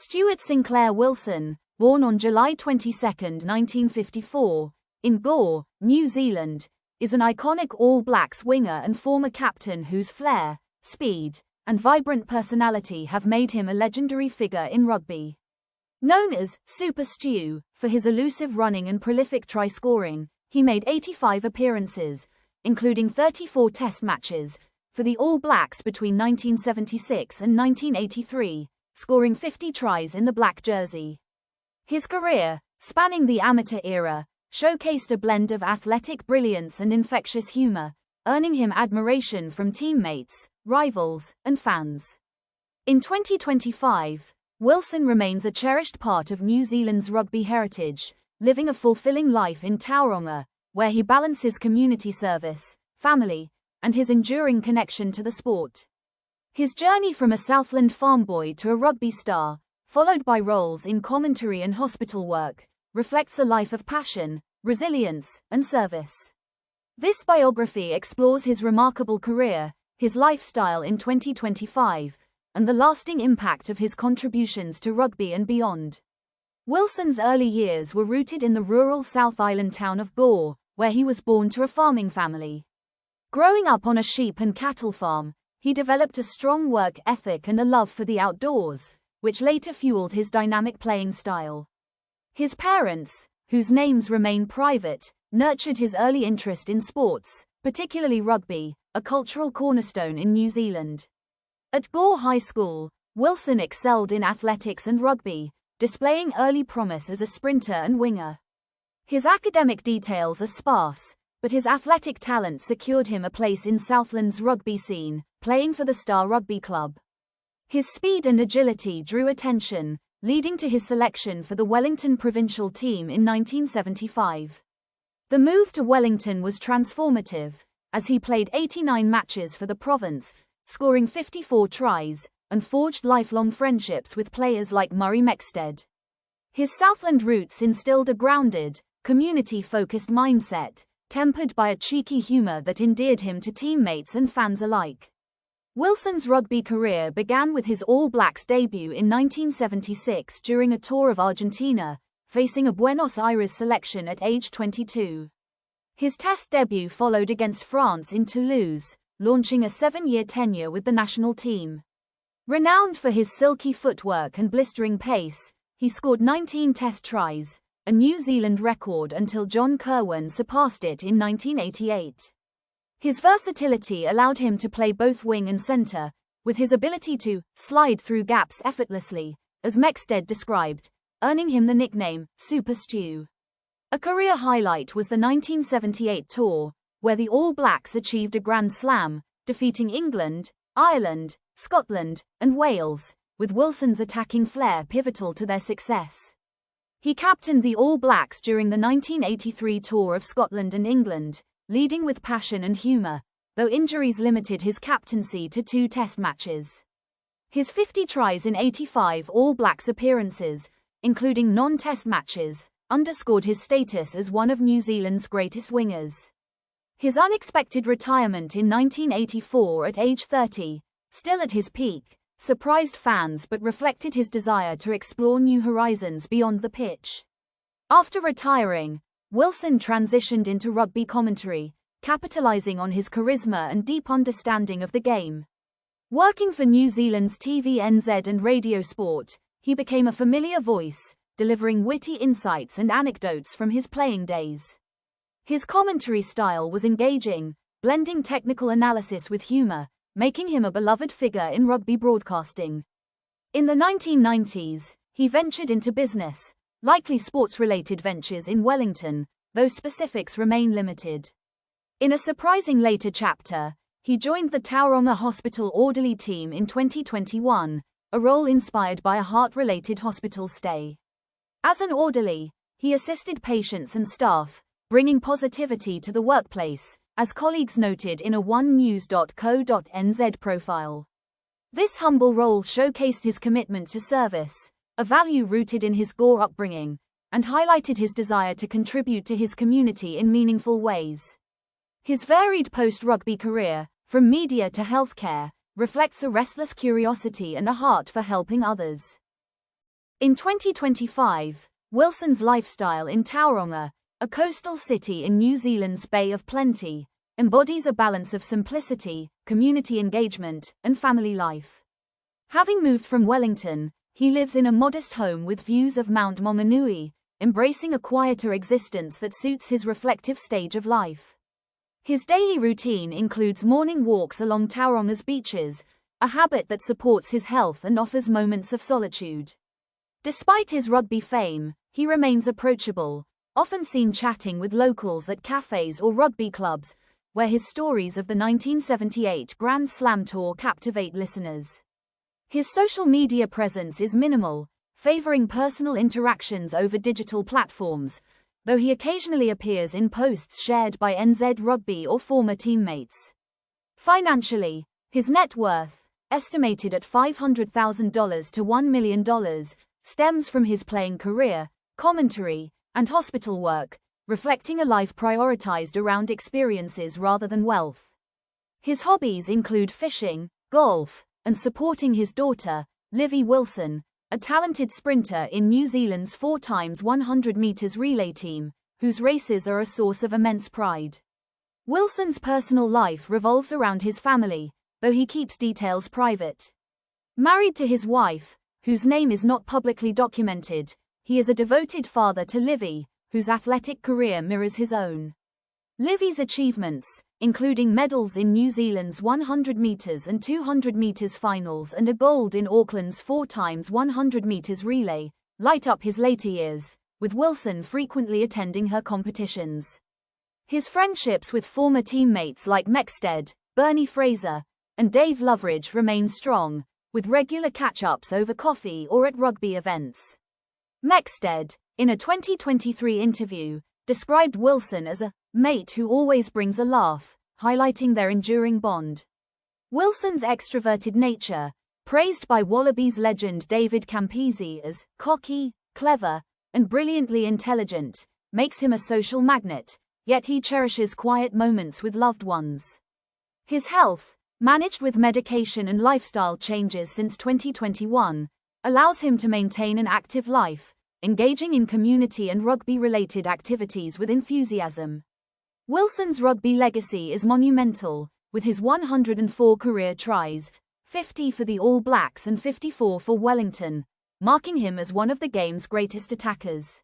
Stuart Sinclair Wilson, born on July 22, 1954, in Gore, New Zealand, is an iconic All Blacks winger and former captain whose flair, speed, and vibrant personality have made him a legendary figure in rugby. Known as Super Stu for his elusive running and prolific try-scoring, he made 85 appearances, including 34 Test matches, for the All Blacks between 1976 and 1983, scoring 50 tries in the black jersey. His career, spanning the amateur era, showcased a blend of athletic brilliance and infectious humor, earning him admiration from teammates, rivals, and fans. In 2025, Wilson remains a cherished part of New Zealand's rugby heritage, living a fulfilling life in Tauranga, where he balances community service, family, and his enduring connection to the sport. His journey from a Southland farm boy to a rugby star, followed by roles in commentary and hospital work, reflects a life of passion, resilience, and service. This biography explores his remarkable career, his lifestyle in 2025, and the lasting impact of his contributions to rugby and beyond. Wilson's early years were rooted in the rural South Island town of Gore, where he was born to a farming family. Growing up on a sheep and cattle farm, he developed a strong work ethic and a love for the outdoors, which later fueled his dynamic playing style. His parents, whose names remain private, nurtured his early interest in sports, particularly rugby, a cultural cornerstone in New Zealand. At Gore High School, Wilson excelled in athletics and rugby, displaying early promise as a sprinter and winger. His academic details are sparse, but his athletic talent secured him a place in Southland's rugby scene, playing for the Star Rugby Club. His speed and agility drew attention, leading to his selection for the Wellington provincial team in 1975. The move to Wellington was transformative, as he played 89 matches for the province, scoring 54 tries, and forged lifelong friendships with players like Murray Mexted. His Southland roots instilled a grounded, community-focused mindset, tempered by a cheeky humor that endeared him to teammates and fans alike. Wilson's rugby career began with his All Blacks debut in 1976 during a tour of Argentina, facing a Buenos Aires selection at age 22. His Test debut followed against France in Toulouse, launching a 7-year tenure with the national team. Renowned for his silky footwork and blistering pace, he scored 19 Test tries, a New Zealand record until John Kirwan surpassed it in 1988. His versatility allowed him to play both wing and centre, with his ability to slide through gaps effortlessly, as Mexted described, earning him the nickname Super Stu. A career highlight was the 1978 tour, where the All Blacks achieved a Grand Slam, defeating England, Ireland, Scotland, and Wales, with Wilson's attacking flair pivotal to their success. He captained the All Blacks during the 1983 tour of Scotland and England, leading with passion and humour, though injuries limited his captaincy to 2 Test matches. His 50 tries in 85 All Blacks appearances, including non-Test matches, underscored his status as one of New Zealand's greatest wingers. His unexpected retirement in 1984 at age 30, still at his peak, surprised fans but reflected his desire to explore new horizons beyond the pitch. After retiring, Wilson transitioned into rugby commentary, capitalizing on his charisma and deep understanding of the game. Working for New Zealand's TVNZ and Radio Sport, he became a familiar voice, delivering witty insights and anecdotes from his playing days. His commentary style was engaging, blending technical analysis with humor, making him a beloved figure in rugby broadcasting. In the 1990s, he ventured into business, likely sports-related ventures in Wellington, though specifics remain limited. In a surprising later chapter, he joined the Tauranga Hospital orderly team in 2021, a role inspired by a heart-related hospital stay. As an orderly, he assisted patients and staff, bringing positivity to the workplace, as colleagues noted in a onenews.co.nz profile. This humble role showcased his commitment to service, a value rooted in his Gore upbringing, and highlighted his desire to contribute to his community in meaningful ways. His varied post-rugby career, from media to healthcare, reflects a restless curiosity and a heart for helping others. In 2025, Wilson's lifestyle in Tauranga, a coastal city in New Zealand's Bay of Plenty, embodies a balance of simplicity, community engagement, and family life. Having moved from Wellington, he lives in a modest home with views of Mount Momonui, embracing a quieter existence that suits his reflective stage of life. His daily routine includes morning walks along Tauranga's beaches, a habit that supports his health and offers moments of solitude. Despite his rugby fame, he remains approachable, often seen chatting with locals at cafes or rugby clubs, where his stories of the 1978 Grand Slam Tour captivate listeners. His social media presence is minimal, favoring personal interactions over digital platforms, though he occasionally appears in posts shared by NZ Rugby or former teammates. Financially, his net worth, estimated at $500,000 to $1 million, stems from his playing career, commentary, and hospital work, reflecting a life prioritized around experiences rather than wealth. His hobbies include fishing, golf, and supporting his daughter, Livy Wilson, a talented sprinter in New Zealand's 4x100 meters relay team, whose races are a source of immense pride. Wilson's personal life revolves around his family, though he keeps details private. Married to his wife, whose name is not publicly documented, he is a devoted father to Livy, whose athletic career mirrors his own. Livy's achievements, including medals in New Zealand's 100 meters and 200 meters finals and a gold in Auckland's 4x100 meters relay, light up his later years, with Wilson frequently attending her competitions. His friendships with former teammates like Mexted, Bernie Fraser, and Dave Loveridge remain strong, with regular catch-ups over coffee or at rugby events. Mexted, in a 2023 interview, described Wilson as a mate who always brings a laugh, highlighting their enduring bond. Wilson's extroverted nature, praised by Wallabies legend David Campese as cocky, clever, and brilliantly intelligent, makes him a social magnet, yet he cherishes quiet moments with loved ones. His health, managed with medication and lifestyle changes since 2021, allows him to maintain an active life, engaging in community and rugby-related activities with enthusiasm. Wilson's rugby legacy is monumental, with his 104 career tries, 50 for the All Blacks and 54 for Wellington, marking him as one of the game's greatest attackers.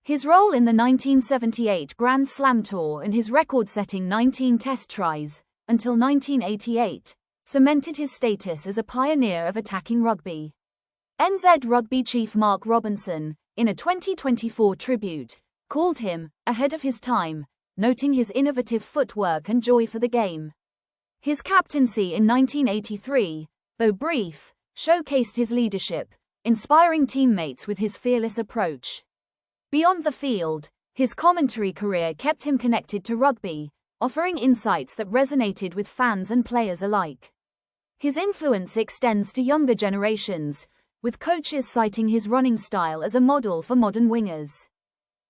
His role in the 1978 Grand Slam Tour and his record-setting 19 Test tries, until 1988, cemented his status as a pioneer of attacking rugby. NZ Rugby chief Mark Robinson, in a 2024 tribute, called him ahead of his time, noting his innovative footwork and joy for the game. His captaincy in 1983, though brief, showcased his leadership, inspiring teammates with his fearless approach. Beyond the field, his commentary career kept him connected to rugby, offering insights that resonated with fans and players alike. His influence extends to younger generations, with coaches citing his running style as a model for modern wingers.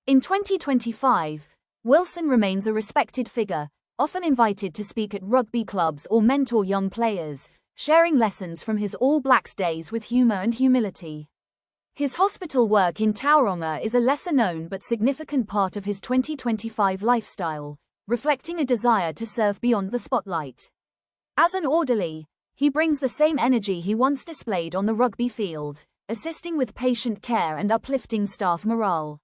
In 2025, Wilson remains a respected figure, often invited to speak at rugby clubs or mentor young players, sharing lessons from his All Blacks days with humor and humility. His hospital work in Tauranga is a lesser-known but significant part of his 2025 lifestyle, reflecting a desire to serve beyond the spotlight. As an orderly, he brings the same energy he once displayed on the rugby field, assisting with patient care and uplifting staff morale.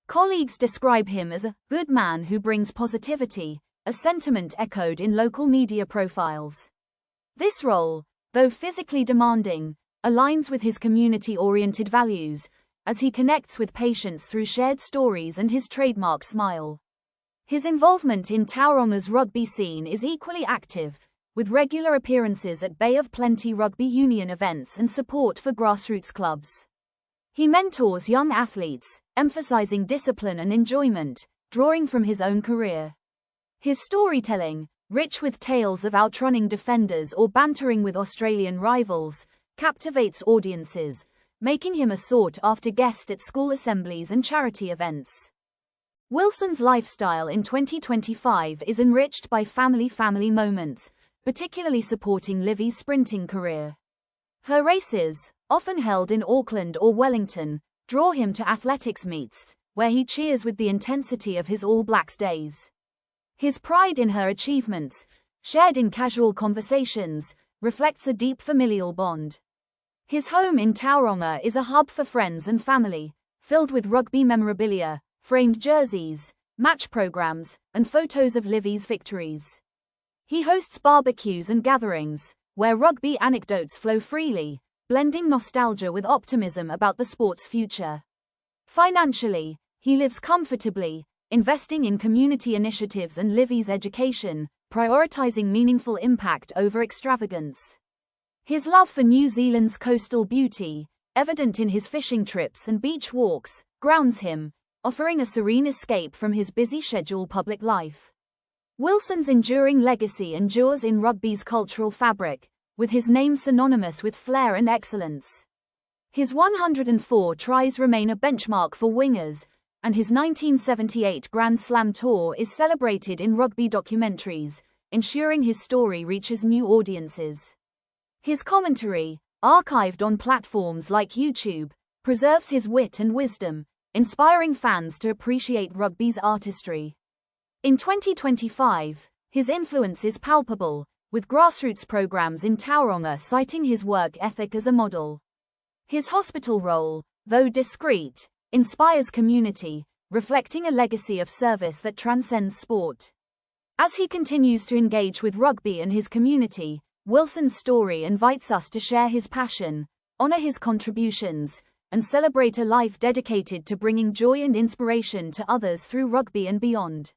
Colleagues describe him as a good man who brings positivity, a sentiment echoed in local media profiles. This role, though physically demanding, aligns with his community-oriented values, as he connects with patients through shared stories and his trademark smile. His involvement in Tauranga's rugby scene is equally active, with regular appearances at Bay of Plenty Rugby Union events and support for grassroots clubs. He mentors young athletes, emphasizing discipline and enjoyment, drawing from his own career. His storytelling, rich with tales of outrunning defenders or bantering with Australian rivals, captivates audiences, making him a sought-after guest at school assemblies and charity events. Wilson's lifestyle in 2025 is enriched by family moments, particularly supporting Livy's sprinting career. Her races, often held in Auckland or Wellington, draw him to athletics meets, where he cheers with the intensity of his All Blacks days. His pride in her achievements, shared in casual conversations, reflects a deep familial bond. His home in Tauranga is a hub for friends and family, filled with rugby memorabilia, framed jerseys, match programs, and photos of Livy's victories. He hosts barbecues and gatherings, where rugby anecdotes flow freely, blending nostalgia with optimism about the sport's future. Financially, he lives comfortably, investing in community initiatives and Livy's education, prioritizing meaningful impact over extravagance. His love for New Zealand's coastal beauty, evident in his fishing trips and beach walks, grounds him, offering a serene escape from his busy scheduled public life. Wilson's enduring legacy endures in rugby's cultural fabric, with his name synonymous with flair and excellence. His 104 tries remain a benchmark for wingers, and his 1978 Grand Slam tour is celebrated in rugby documentaries, ensuring his story reaches new audiences. His commentary, archived on platforms like YouTube, preserves his wit and wisdom, inspiring fans to appreciate rugby's artistry. In 2025, his influence is palpable, with grassroots programs in Tauranga citing his work ethic as a model. His hospital role, though discreet, inspires community, reflecting a legacy of service that transcends sport. As he continues to engage with rugby and his community, Wilson's story invites us to share his passion, honor his contributions, and celebrate a life dedicated to bringing joy and inspiration to others through rugby and beyond.